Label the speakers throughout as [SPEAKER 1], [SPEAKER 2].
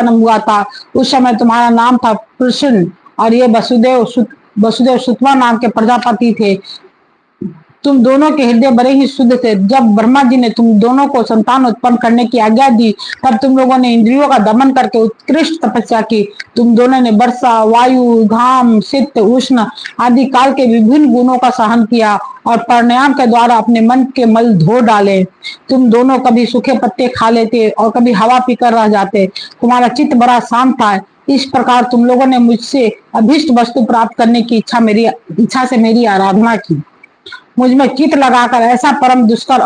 [SPEAKER 1] जन्म हुआ था उस समय तुम्हारा नाम था कृष्ण और ये वसुदेव सुतवा नाम के प्रजापति थे। तुम दोनों के हृदय बड़े ही शुद्ध थे। जब ब्रह्मा जी ने तुम दोनों को संतान उत्पन्न करने की आज्ञा दी तब तुम लोगों ने इंद्रियों का दमन करके उत्कृष्ट तपस्या की। तुम दोनों ने वर्षा, वायु, घाम, शीत, उष्ण आदि काल के विभिन्न गुणों का सहन किया और प्राणायाम के द्वारा अपने मन के मल धो डाले। तुम दोनों कभी सूखे पत्ते खा लेते और कभी हवा पीकर रह जाते। तुम्हारा चित्त बड़ा शांत था। इस प्रकार तुम लोगों ने मुझसे अभीष्ट वस्तु प्राप्त करने की इच्छा से मेरी आराधना की। मुझ में चित लगाकर ऐसा परम दुष्कर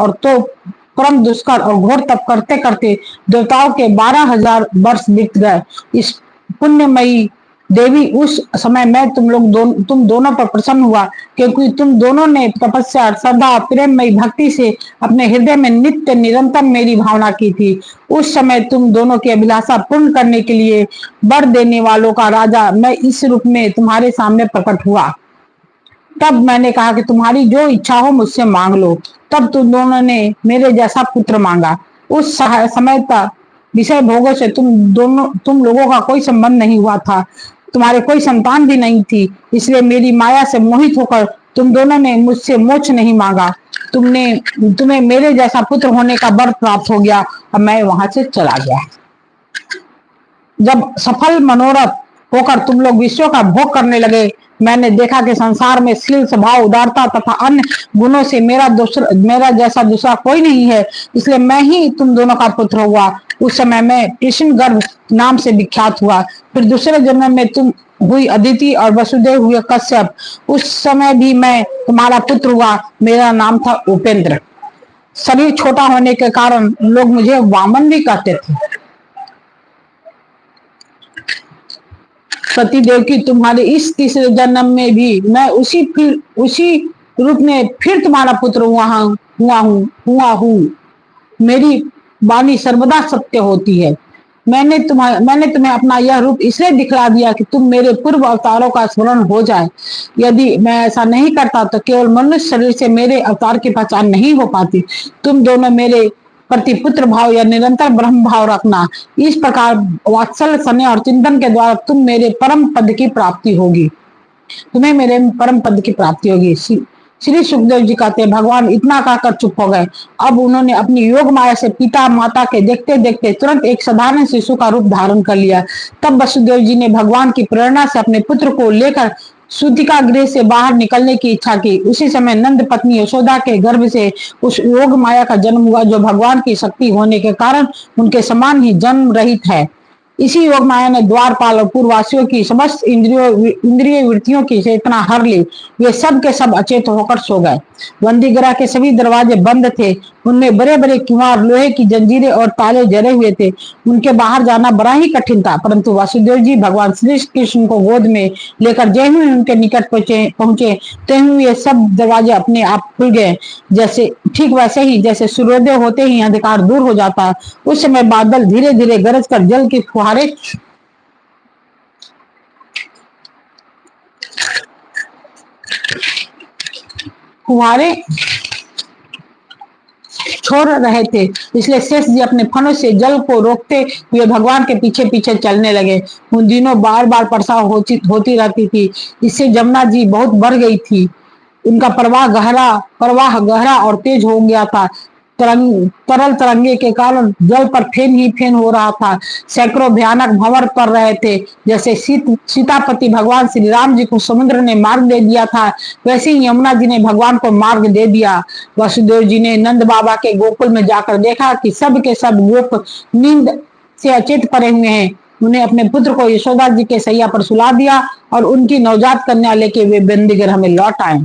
[SPEAKER 1] और घोर तप करते करते देवताओं के 12,000 वर्ष बीत गए। इस पुण्यमयी देवी उस समय मैं तुम दोनों पर प्रसन्न हुआ, क्योंकि तुम दोनों ने तपस्या, श्रद्धा, प्रेममयी भक्ति से अपने हृदय में नित्य निरंतर मेरी भावना की थी। उस समय तुम दोनों की अभिलाषा पूर्ण करने के लिए वर देने वालों का राजा मैं इस रूप में तुम्हारे सामने प्रकट हुआ। तब मैंने कहा कि तुम्हारी जो इच्छा हो मुझसे मांग लो। तब तुम दोनों ने मेरे जैसा पुत्र मांगा। उस समय तक विषय भोगों से तुम लोगों का कोई संबंध नहीं हुआ था। तुम्हारे कोई संतान भी नहीं थी, इसलिए मेरी माया से मोहित होकर तुम दोनों ने मुझसे मोक्ष नहीं मांगा। तुम्हें मेरे जैसा पुत्र होने का वर प्राप्त हो गया और मैं वहां से चला गया। जब सफल मनोरथ होकर तुम लोग विश्व का भोग करने लगे, मैंने देखा कि संसार में शील, स्वभाव, उदारता तथा अन्य गुणों से मेरा जैसा दूसरा कोई नहीं है, इसलिए मैं ही तुम दोनों का पुत्र हुआ। उस समय मैं कृष्ण गर्भ नाम से विख्यात हुआ। फिर दूसरे जन्म में तुम हुई अदिति और वसुदेव हुए कश्यप। उस समय भी मैं तुम्हारा पुत्र हुआ। मेरा नाम था उपेंद्र। शरीर छोटा होने के कारण लोग मुझे वामन भी कहते थे। सतीदेव की तुम्हारे इस तीसरे जन्म में भी मैं उसी रूप में फिर तुम्हारा पुत्र हुआ हूँ। मेरी वाणी सर्वदा सत्य होती है। मैंने तुम्हें अपना यह रूप इसलिए दिखला दिया कि तुम मेरे पूर्व अवतारों का स्मरण हो जाए। यदि मैं ऐसा नहीं करता तो केवल मनुष्य शरीर से मेरे अवतार की पहचान नहीं हो पाती। तुम दोनों मेरे प्रति पुत्र भाव या निरंतर ब्रह्म भाव रखना। इस प्रकार वात्सल्य, स्नेह और चिंतन के द्वारा तुम्हें मेरे परम पद की प्राप्ति होगी। श्री सुखदेव जी कहते हैं, भगवान इतना कहकर चुप हो गए। अब उन्होंने अपनी योग माया से पिता माता के देखते देखते तुरंत एक साधारण शिशु का रूप धारण कर लिया। तब वसुदेव जी ने भगवान की प्रेरणा से अपने पुत्र को लेकर सूतिका गृह से बाहर निकलने की इच्छा की। उसी समय नंद पत्नी यशोदा के गर्भ से उस योग माया का जन्म हुआ, जो भगवान की शक्ति होने के कारण उनके समान ही जन्म रहित है। इसी योग माया ने द्वारपाल और पूर्ववासियों की समस्त इंद्रिय वृत्तियों की चेतना हर ली। वे सब के सब अचेत होकर सो गए। बंदीगृह के सभी दरवाजे बंद थे। उनमें बड़े बड़े किवाड़, लोहे की जंजीरें और ताले जड़े हुए थे। उनके बाहर जाना बड़ा ही कठिन था, परंतु वासुदेव जी भगवान श्री कृष्ण को गोद में लेकर जय ही उनके निकट पहुंचे त्यों ये सब दरवाजे अपने आप खुल गए। ठीक वैसे ही जैसे सूर्योदय होते ही अंधकार दूर हो जाता, उस समय बादल धीरे धीरे गरज कर जल की फुहारे छोड़ रहे थे। इसलिए शेष जी अपने फनों से जल को रोकते हुए भगवान के पीछे पीछे चलने लगे। उन दिनों बार बार वर्षा होती रहती थी। इससे जमुना जी बहुत बढ़ गई थी। उनका प्रवाह गहरा और तेज हो गया था। तरल तरंगे के कारण जल पर फेन ही फेन हो रहा था। सैकड़ों भयानक भंवर पड़ रहे थे। जैसे सीतापति भगवान श्री राम जी को समुद्र ने मार्ग दे दिया था, वैसे ही यमुना जी ने भगवान को मार्ग दे दिया। वसुदेव जी ने नंद बाबा के गोकुल में जाकर देखा कि सब के सब गोप नींद से अचेत पड़े हुए हैं। उन्हें अपने पुत्र को यशोदा जी के सैया पर सुला दिया और उनकी नवजात कन्या लेके वे बंदीगृह में लौट आए।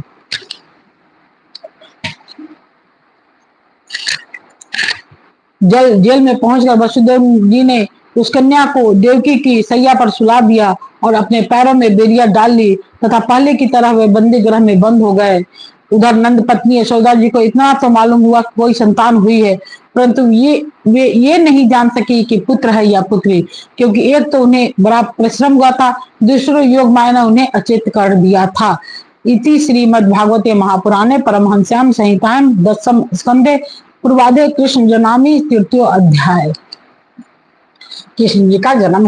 [SPEAKER 1] जेल में पहुंचकर वसुदेव जी ने उस कन्या को देवकी की सैया पर सुला दिया और अपने पैरों में बेरिया डाल ली तथा पहले की तरह वे बंदी गृह में बंद हो गए। उधर नंद पत्नी यशोदा जी को इतना तो मालूम हुआ कि कोई संतान हुई है, परंतु वे ये नहीं जान सकी कि पुत्र है या पुत्री, क्योंकि एक तो उन्हें बड़ा परिश्रम हुआ था, दूसरे योग माया ने उन्हें अचेत कर दिया था। इति श्रीमद् भागवते महापुराणे परमहंस्याम संहितायां 10 स्कंदे पूर्वाधे कृष्ण जनामी तृतीयो अध्याय। कृष्ण जी का जन्म